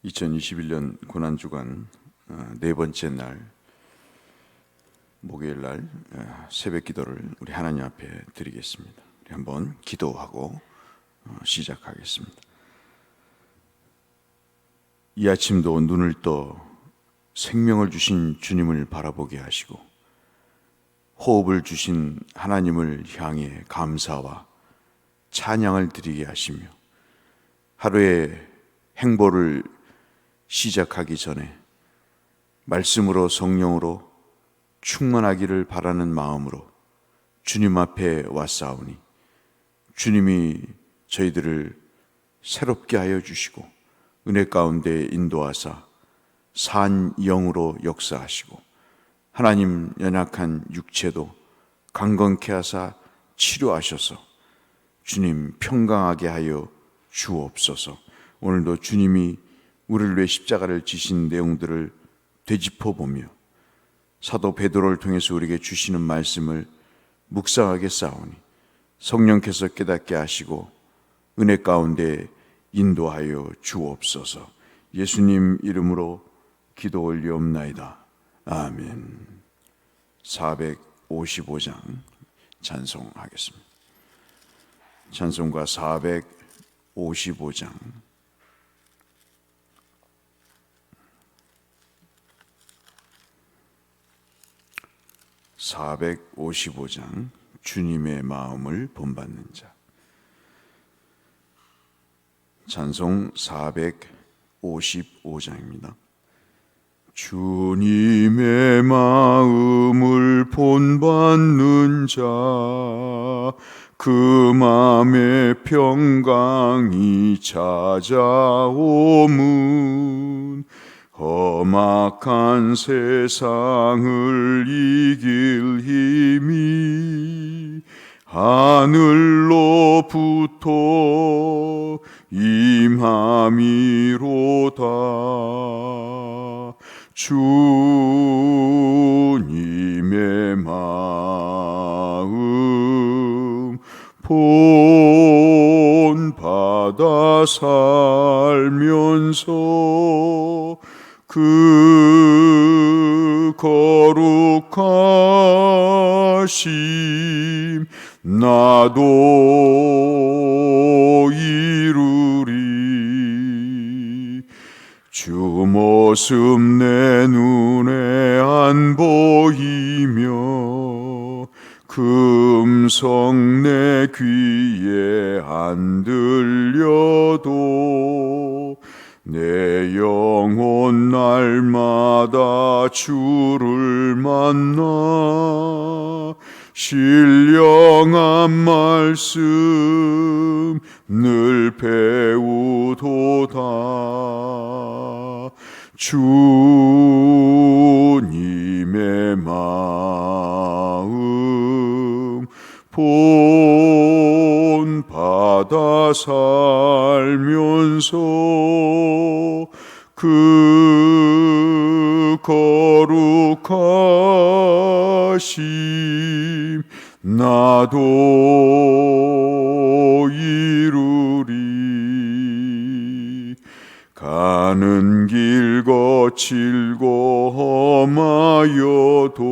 2021년 고난주간 네 번째 날 목요일 날 새벽 기도를 우리 하나님 앞에 드리겠습니다. 우리 한번 기도하고 시작하겠습니다. 이 아침도 눈을 떠 생명을 주신 주님을 바라보게 하시고 호흡을 주신 하나님을 향해 감사와 찬양을 드리게 하시며 하루의 행보를 시작하기 전에 말씀으로 성령으로 충만하기를 바라는 마음으로 주님 앞에 왔사오니 주님이 저희들을 새롭게 하여 주시고 은혜 가운데 인도하사 산 영으로 역사하시고 하나님 연약한 육체도 강건케 하사 치료하셔서 주님 평강하게 하여 주옵소서. 오늘도 주님이 우리를 위해 십자가를 지신 내용들을 되짚어보며 사도 베드로를 통해서 우리에게 주시는 말씀을 묵상하게 싸우니 성령께서 깨닫게 하시고 은혜 가운데 인도하여 주옵소서. 예수님 이름으로 기도 올리옵나이다. 아멘. 455장 찬송하겠습니다. 찬송가 455장. 주님의 마음을 본받는 자. 찬송 455장입니다. 주님의 마음을 본받는 자, 그 맘에 평강이 찾아오문 험악한 세상을 이길 힘이 하늘로부터 임함이로다. 주님의 마음 본받아 살면서 그 거룩하심 나도 이루리. 주 모습 내 눈에 안 보이며 그 음성 내 귀에 안 들려도 내 영혼 날마다 주를 만나 신령한 말씀 늘 배우도다. 주님의 마음 본받아 살면서 그 거룩하심 나도 이루리. 가는 길 거칠고 험하여도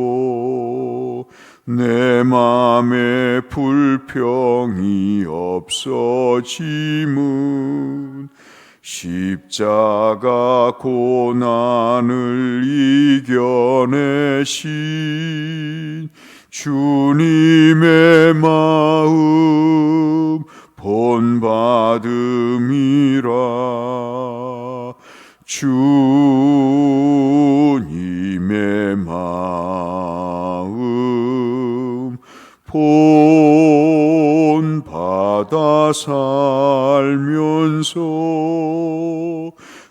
내 맘에 불평이 없어짐은 십자가 고난을 이겨내신 주님의 마음 본받음이라. 주님의 마음 본받아 살면서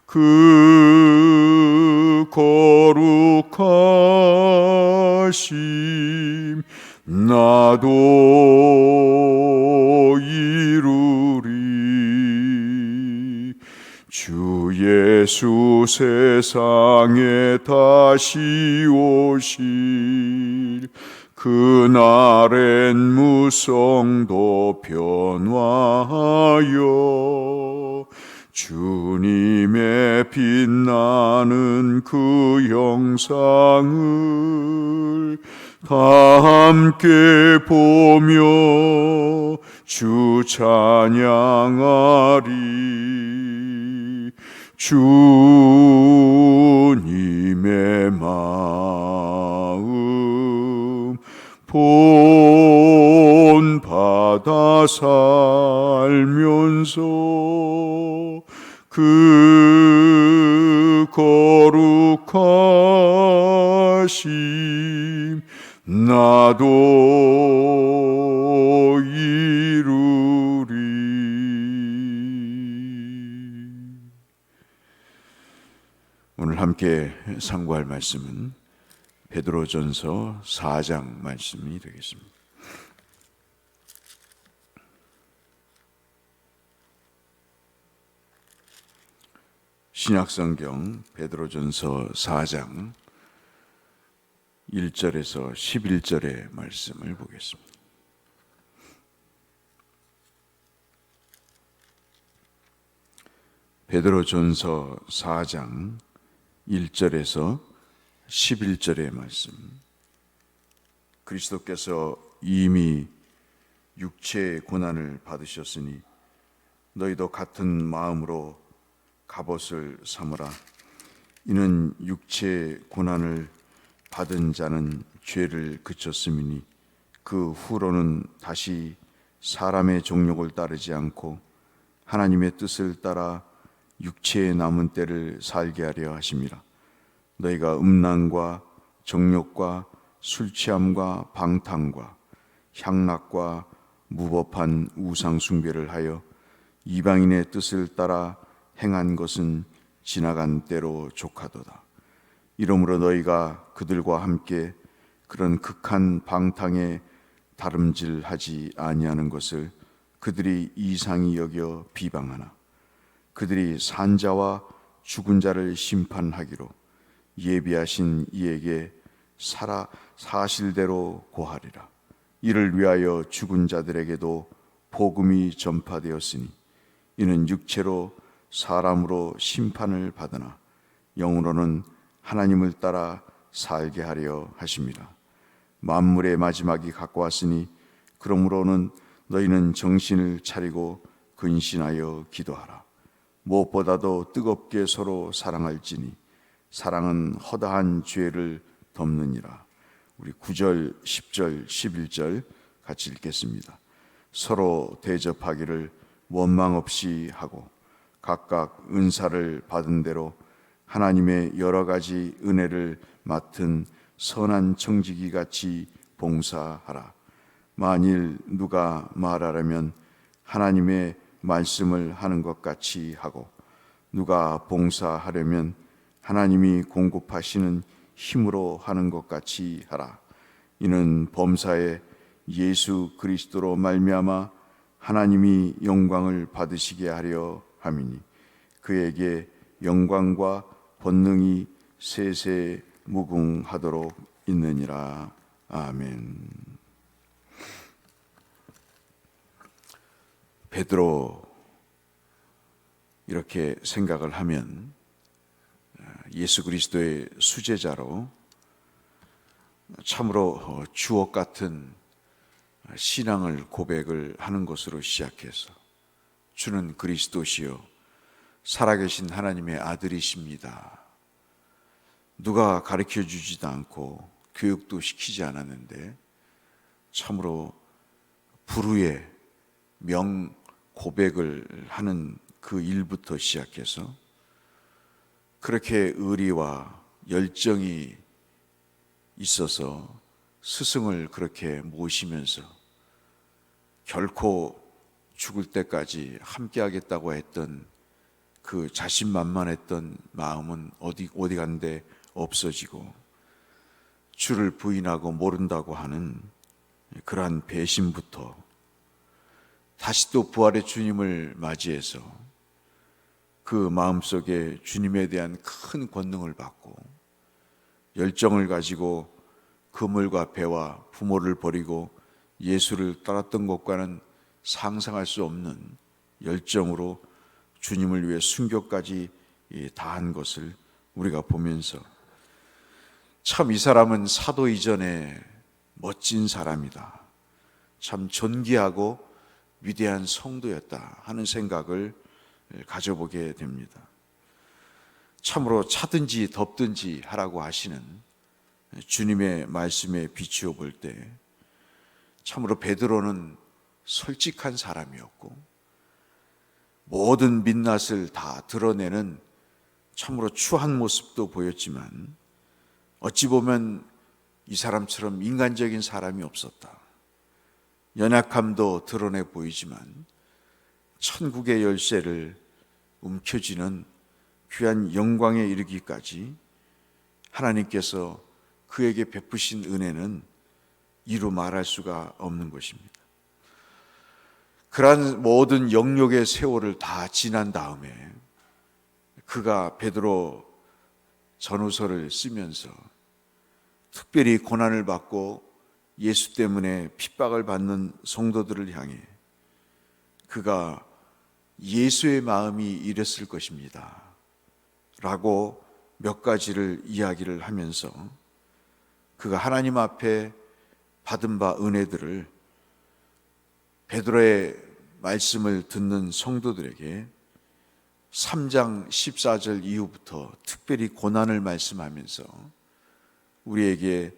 그 거룩하심 나도 이루리. 주 예수 세상에 다시 오실 그날엔 무성도 변화하여 주님의 빛나는 그 영상을 다 함께 보며 주 찬양하리. 주님의 마음 본받아 살면서 그 거룩하심 나도 이루리. 오늘 함께 상고할 말씀은 베드로전서 4장 말씀이 되겠습니다. 신약성경 베드로전서 4장 1절에서 11절의 말씀을 보겠습니다. 베드로전서 4장 1절에서 11절의 말씀. 그리스도께서 이미 육체의 고난을 받으셨으니 너희도 같은 마음으로 갑옷을 삼으라. 이는 육체의 고난을 받은 자는 죄를 그쳤음이니 그 후로는 다시 사람의 정욕을 따르지 않고 하나님의 뜻을 따라 육체의 남은 때를 살게 하려 하심이라. 너희가 음란과 정욕과 술 취함과 방탕과 향락과 무법한 우상 숭배를 하여 이방인의 뜻을 따라 행한 것은 지나간 때로 족하도다. 이러므로 너희가 그들과 함께 그런 극한 방탕에 다름질하지 아니하는 것을 그들이 이상히 여겨 비방하나 그들이 산자와 죽은 자를 심판하기로 예비하신 이에게 사실대로 고하리라. 이를 위하여 죽은 자들에게도 복음이 전파되었으니 이는 육체로 사람으로 심판을 받으나 영으로는 하나님을 따라 살게 하려 하심이라. 만물의 마지막이 가까웠으니 그러므로는 너희는 정신을 차리고 근신하여 기도하라. 무엇보다도 뜨겁게 서로 사랑할지니 사랑은 허다한 죄를 덮느니라. 우리 9절, 10절, 11절 같이 읽겠습니다. 서로 대접하기를 원망 없이 하고 각각 은사를 받은 대로 하나님의 여러 가지 은혜를 맡은 선한 청지기 같이 봉사하라. 만일 누가 말하려면 하나님의 말씀을 하는 것 같이 하고 누가 봉사하려면 하나님이 공급하시는 힘으로 하는 것 같이 하라. 이는 범사에 예수 그리스도로 말미암아 하나님이 영광을 받으시게 하려 함이니 그에게 영광과 권능이 세세 무궁하도록 있느니라. 아멘. 베드로 이렇게 생각을 하면 예수 그리스도의 수제자로 참으로 주옥 같은 신앙을 고백을 하는 것으로 시작해서 주는 그리스도시요 살아계신 하나님의 아들이십니다. 누가 가르쳐 주지도 않고 교육도 시키지 않았는데 참으로 불후의 명 고백을 하는 그 일부터 시작해서 그렇게 의리와 열정이 있어서 스승을 그렇게 모시면서 결코 죽을 때까지 함께하겠다고 했던 그 자신만만했던 마음은 어디 간데 없어지고 주를 부인하고 모른다고 하는 그러한 배신부터 다시 또 부활의 주님을 맞이해서 그 마음속에 주님에 대한 큰 권능을 받고 열정을 가지고 그물과 배와 부모를 버리고 예수를 따랐던 것과는 상상할 수 없는 열정으로 주님을 위해 순교까지 다한 것을 우리가 보면서 참 이 사람은 사도 이전에 멋진 사람이다, 참 존귀하고 위대한 성도였다 하는 생각을 가져보게 됩니다. 참으로 차든지 덥든지 하라고 하시는 주님의 말씀에 비추어 볼 때 참으로 베드로는 솔직한 사람이었고 모든 민낯을 다 드러내는 참으로 추한 모습도 보였지만 어찌 보면 이 사람처럼 인간적인 사람이 없었다. 연약함도 드러내 보이지만 천국의 열쇠를 움켜쥐는 귀한 영광에 이르기까지 하나님께서 그에게 베푸신 은혜는 이루 말할 수가 없는 것입니다. 그러한 모든 영역의 세월을 다 지난 다음에 그가 베드로 전후서를 쓰면서 특별히 고난을 받고 예수 때문에 핍박을 받는 성도들을 향해 그가 예수의 마음이 이랬을 것입니다 라고 몇 가지를 이야기를 하면서 그가 하나님 앞에 받은 바 은혜들을 베드로의 말씀을 듣는 성도들에게 3장 14절 이후부터 특별히 고난을 말씀하면서 우리에게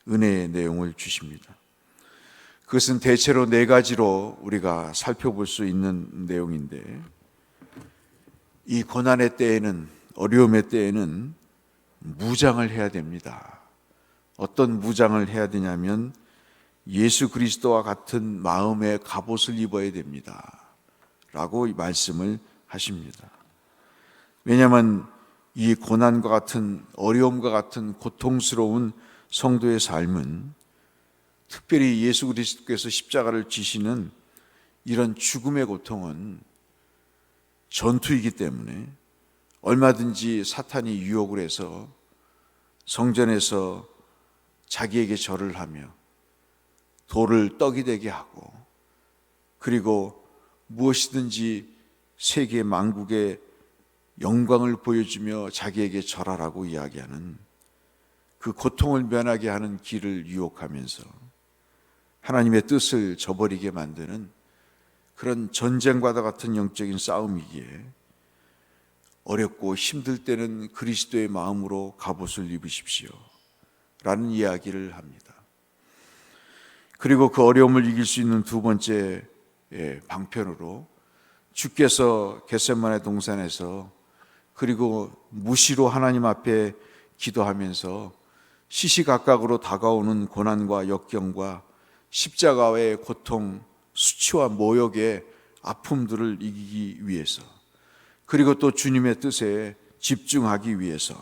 은혜의 내용을 주십니다. 그것은 대체로 4가지로 우리가 살펴볼 수 있는 내용인데, 이 고난의 때에는, 어려움의 때에는 무장을 해야 됩니다. 어떤 무장을 해야 되냐면 예수 그리스도와 같은 마음의 갑옷을 입어야 됩니다 라고 말씀을 하십니다. 왜냐하면 이 고난과 같은, 어려움과 같은 고통스러운 성도의 삶은 특별히 예수 그리스도께서 십자가를 지시는 이런 죽음의 고통은 전투이기 때문에 얼마든지 사탄이 유혹을 해서 성전에서 자기에게 절을 하며 돌을 떡이 되게 하고, 그리고 무엇이든지 세계 만국의 영광을 보여주며 자기에게 절하라고 이야기하는 그 고통을 면하게 하는 길을 유혹하면서 하나님의 뜻을 저버리게 만드는 그런 전쟁과 같은 영적인 싸움이기에 어렵고 힘들 때는 그리스도의 마음으로 갑옷을 입으십시오 라는 이야기를 합니다. 그리고 그 어려움을 이길 수 있는 두 번째 방편으로 주께서 겟세마네 동산에서 그리고 무시로 하나님 앞에 기도하면서 시시각각으로 다가오는 고난과 역경과 십자가의 고통, 수치와 모욕의 아픔들을 이기기 위해서, 그리고 또 주님의 뜻에 집중하기 위해서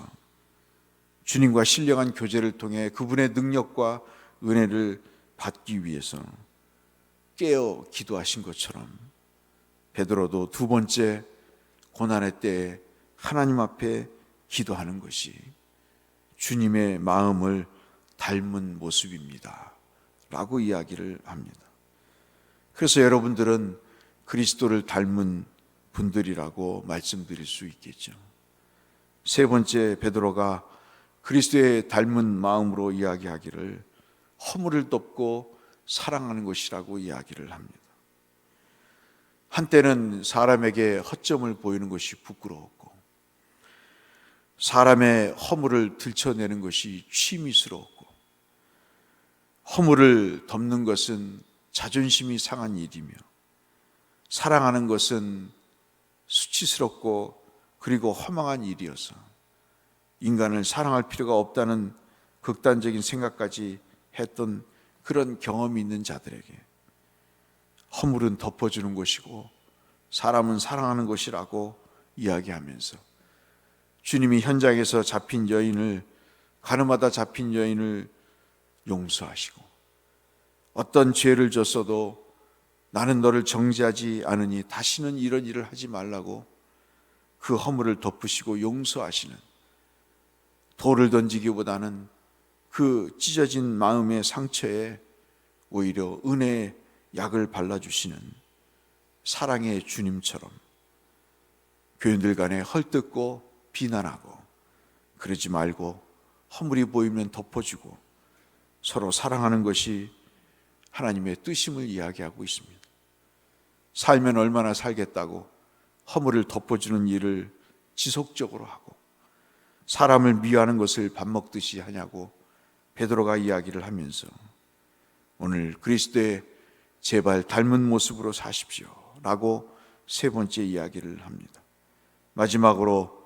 주님과 신령한 교제를 통해 그분의 능력과 은혜를 받기 위해서 깨어 기도하신 것처럼 베드로도 두 번째 고난의 때에 하나님 앞에 기도하는 것이 주님의 마음을 닮은 모습입니다 라고 이야기를 합니다. 그래서 여러분들은 그리스도를 닮은 분들이라고 말씀드릴 수 있겠죠. 세 번째, 베드로가 그리스도의 닮은 마음으로 이야기하기를 허물을 덮고 사랑하는 것이라고 이야기를 합니다. 한때는 사람에게 허점을 보이는 것이 부끄러웠고 사람의 허물을 들춰내는 것이 취미스러웠고 허물을 덮는 것은 자존심이 상한 일이며 사랑하는 것은 수치스럽고 그리고 허망한 일이어서 인간을 사랑할 필요가 없다는 극단적인 생각까지 했던 그런 경험이 있는 자들에게 허물은 덮어주는 것이고 사람은 사랑하는 것이라고 이야기하면서 주님이 현장에서 잡힌 여인을, 가늠하다 잡힌 여인을 용서하시고 어떤 죄를 졌어도 나는 너를 정죄하지 않으니 다시는 이런 일을 하지 말라고 그 허물을 덮으시고 용서하시는, 돌을 던지기보다는 그 찢어진 마음의 상처에 오히려 은혜의 약을 발라주시는 사랑의 주님처럼 교인들 간에 헐뜯고 비난하고 그러지 말고 허물이 보이면 덮어주고 서로 사랑하는 것이 하나님의 뜻임을 이야기하고 있습니다. 살면 얼마나 살겠다고 허물을 덮어주는 일을 지속적으로 하고 사람을 미워하는 것을 밥 먹듯이 하냐고 베드로가 이야기를 하면서 오늘 그리스도의 제발 닮은 모습으로 사십시오 라고 세 번째 이야기를 합니다. 마지막으로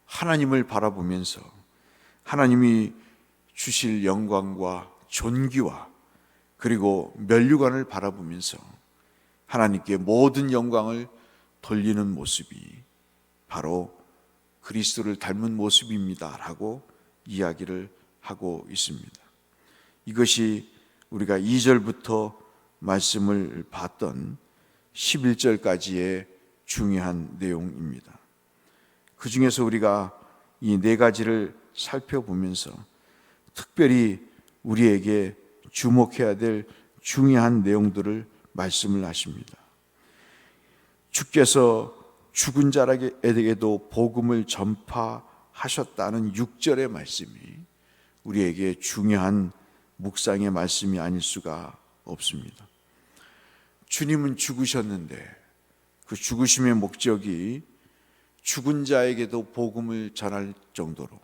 하나님을 바라보면서 하나님이 주실 영광과 존귀와 그리고 면류관을 바라보면서 하나님께 모든 영광을 돌리는 모습이 바로 그리스도를 닮은 모습입니다 라고 이야기를 하고 있습니다. 이것이 우리가 2절부터 말씀을 봤던 11절까지의 중요한 내용입니다. 그 중에서 우리가 이 네 가지를 살펴보면서 특별히 우리에게 주목해야 될 중요한 내용들을 말씀을 하십니다. 주께서 죽은 자에게도 복음을 전파하셨다는 6절의 말씀이 우리에게 중요한 묵상의 말씀이 아닐 수가 없습니다. 주님은 죽으셨는데 그 죽으심의 목적이 죽은 자에게도 복음을 전할 정도로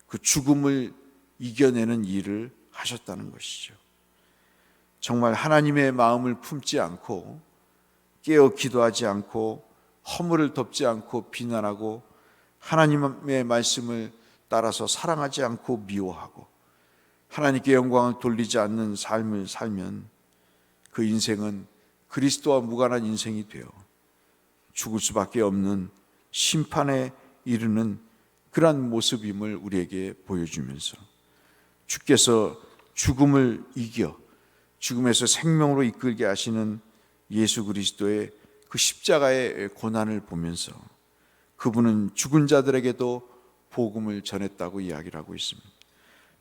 그 죽음을 이겨내는 일을 하셨다는 것이죠. 정말 하나님의 마음을 품지 않고 깨어 기도하지 않고 허물을 덮지 않고 비난하고 하나님의 말씀을 따라서 사랑하지 않고 미워하고 하나님께 영광을 돌리지 않는 삶을 살면 그 인생은 그리스도와 무관한 인생이 되어 죽을 수밖에 없는 심판에 이르는 그러한 모습임을 우리에게 보여주면서 주께서 죽음을 이겨 죽음에서 생명으로 이끌게 하시는 예수 그리스도의 그 십자가의 고난을 보면서 그분은 죽은 자들에게도 복음을 전했다고 이야기를 하고 있습니다.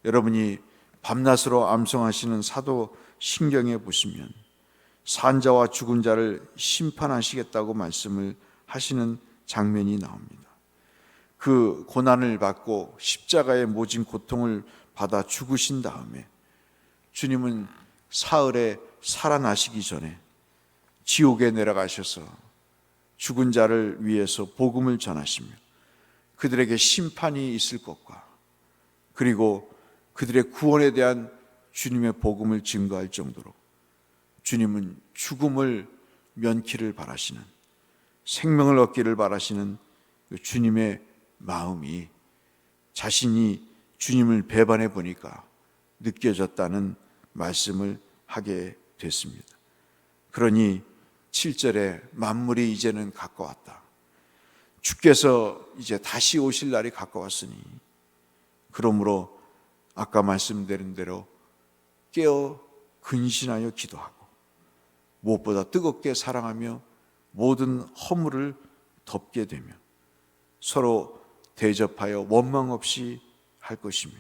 여러분이 밤낮으로 암송하시는 사도신경에 보시면 산자와 죽은 자를 심판하시겠다고 말씀을 하시는 장면이 나옵니다. 그 고난을 받고 십자가의 모진 고통을 받아 죽으신 다음에 주님은 사흘에 살아나시기 전에 지옥에 내려가셔서 죽은 자를 위해서 복음을 전하시며 그들에게 심판이 있을 것과 그리고 그들의 구원에 대한 주님의 복음을 증거할 정도로 주님은 죽음을 면키를 바라시는 생명을 얻기를 바라시는 주님의 마음이 자신이 주님을 배반해 보니까 느껴졌다는 말씀을 하게 됐습니다. 그러니 7절에 만물이 이제는 가까웠다. 주께서 이제 다시 오실 날이 가까웠으니 그러므로 아까 말씀드린 대로 깨어 근신하여 기도하고 무엇보다 뜨겁게 사랑하며 모든 허물을 덮게 되며 서로 대접하여 원망 없이 할 것이며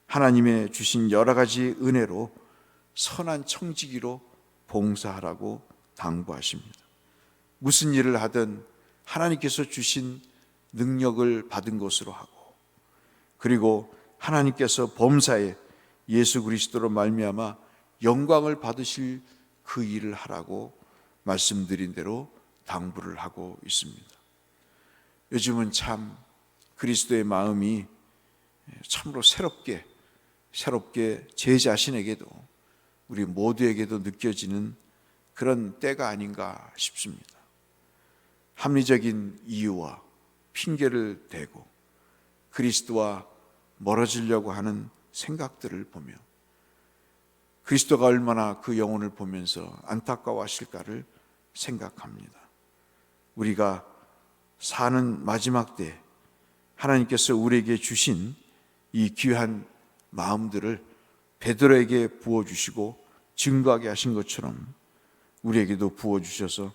하나님의 주신 여러 가지 은혜로 선한 청지기로 봉사하라고 당부하십니다. 무슨 일을 하든 하나님께서 주신 능력을 받은 것으로 하고 그리고 하나님께서 범사에 예수 그리스도로 말미암아 영광을 받으실 그 일을 하라고 말씀드린 대로 당부를 하고 있습니다. 요즘은 참 그리스도의 마음이 참으로 새롭게 제 자신에게도 우리 모두에게도 느껴지는 그런 때가 아닌가 싶습니다. 합리적인 이유와 핑계를 대고 그리스도와 멀어지려고 하는 생각들을 보며 그리스도가 얼마나 그 영혼을 보면서 안타까워하실까를 생각합니다. 우리가 사는 마지막 때 하나님께서 우리에게 주신 이 귀한 마음들을 베드로에게 부어주시고 증거하게 하신 것처럼 우리에게도 부어주셔서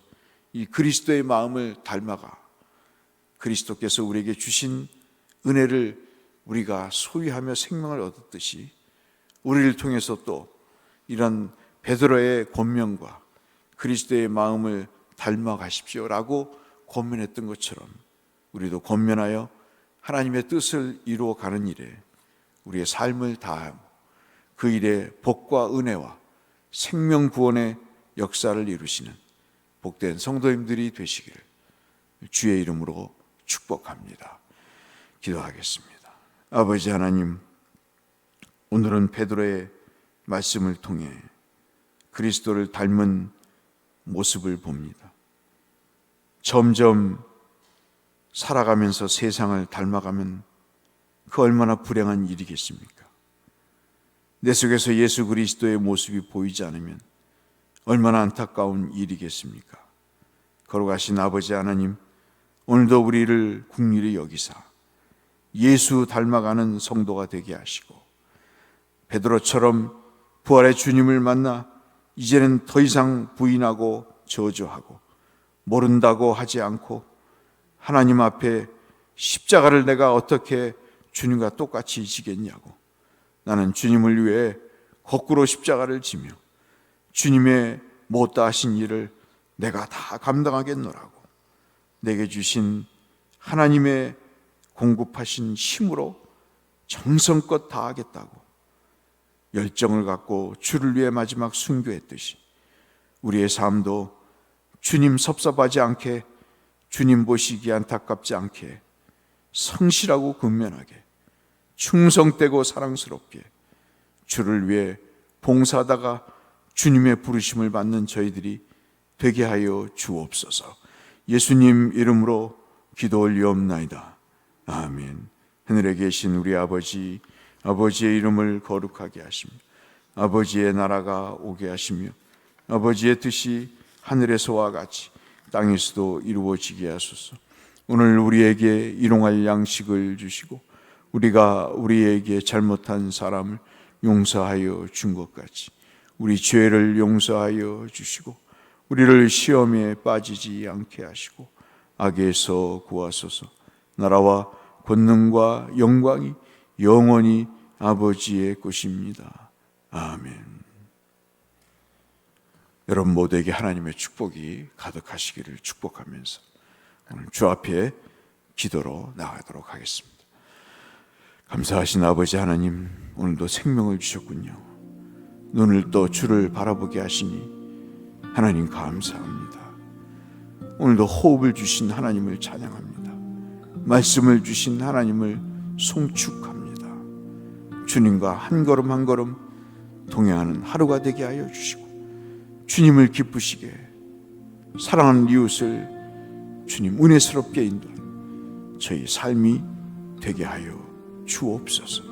이 그리스도의 마음을 닮아가 그리스도께서 우리에게 주신 은혜를 우리가 소유하며 생명을 얻었듯이 우리를 통해서 또 이런 베드로의 권면과 그리스도의 마음을 닮아가십시오라고 권면했던 것처럼 우리도 권면하여 하나님의 뜻을 이루어가는 일에 우리의 삶을 다하고 그 일에 복과 은혜와 생명 구원의 역사를 이루시는 복된 성도님들이 되시기를 주의 이름으로 축복합니다. 기도하겠습니다. 아버지 하나님, 오늘은 베드로의 말씀을 통해 그리스도를 닮은 모습을 봅니다. 점점 살아가면서 세상을 닮아가면 그 얼마나 불행한 일이겠습니까? 내 속에서 예수 그리스도의 모습이 보이지 않으면 얼마나 안타까운 일이겠습니까? 거룩하신 아버지 하나님, 오늘도 우리를 긍휼히 여기사 예수 닮아가는 성도가 되게 하시고 베드로처럼 부활의 주님을 만나 이제는 더 이상 부인하고 저주하고 모른다고 하지 않고 하나님 앞에 십자가를 내가 어떻게 주님과 똑같이 지겠냐고, 나는 주님을 위해 거꾸로 십자가를 지며 주님의 못다 하신 일을 내가 다 감당하겠노라고 내게 주신 하나님의 공급하신 힘으로 정성껏 다하겠다고 열정을 갖고 주를 위해 마지막 순교했듯이 우리의 삶도 주님 섭섭하지 않게, 주님 보시기에 안타깝지 않게 성실하고 근면하게 충성되고 사랑스럽게 주를 위해 봉사하다가 주님의 부르심을 받는 저희들이 되게 하여 주옵소서. 예수님 이름으로 기도 올리옵나이다. 아멘. 하늘에 계신 우리 아버지, 아버지의 이름을 거룩하게 하시며 아버지의 나라가 오게 하시며 아버지의 뜻이 하늘에서와 같이 땅에서도 이루어지게 하소서. 오늘 우리에게 일용할 양식을 주시고 우리가 우리에게 잘못한 사람을 용서하여 준 것 같이 우리 죄를 용서하여 주시고 우리를 시험에 빠지지 않게 하시고 악에서 구하소서. 나라와 권능과 영광이 영원히 아버지의 것입니다. 아멘. 여러분 모두에게 하나님의 축복이 가득하시기를 축복하면서 오늘 주 앞에 기도로 나가도록 하겠습니다. 감사하신 아버지 하나님, 오늘도 생명을 주셨군요. 눈을 떠 주를 바라보게 하시니 하나님 감사합니다. 오늘도 호흡을 주신 하나님을 찬양합니다. 말씀을 주신 하나님을 송축합니다. 주님과 한 걸음 한 걸음 동행하는 하루가 되게 하여 주시고 주님을 기쁘시게 사랑하는 이웃을 주님 은혜스럽게 인도하는 저희 삶이 되게 하여 주옵소서.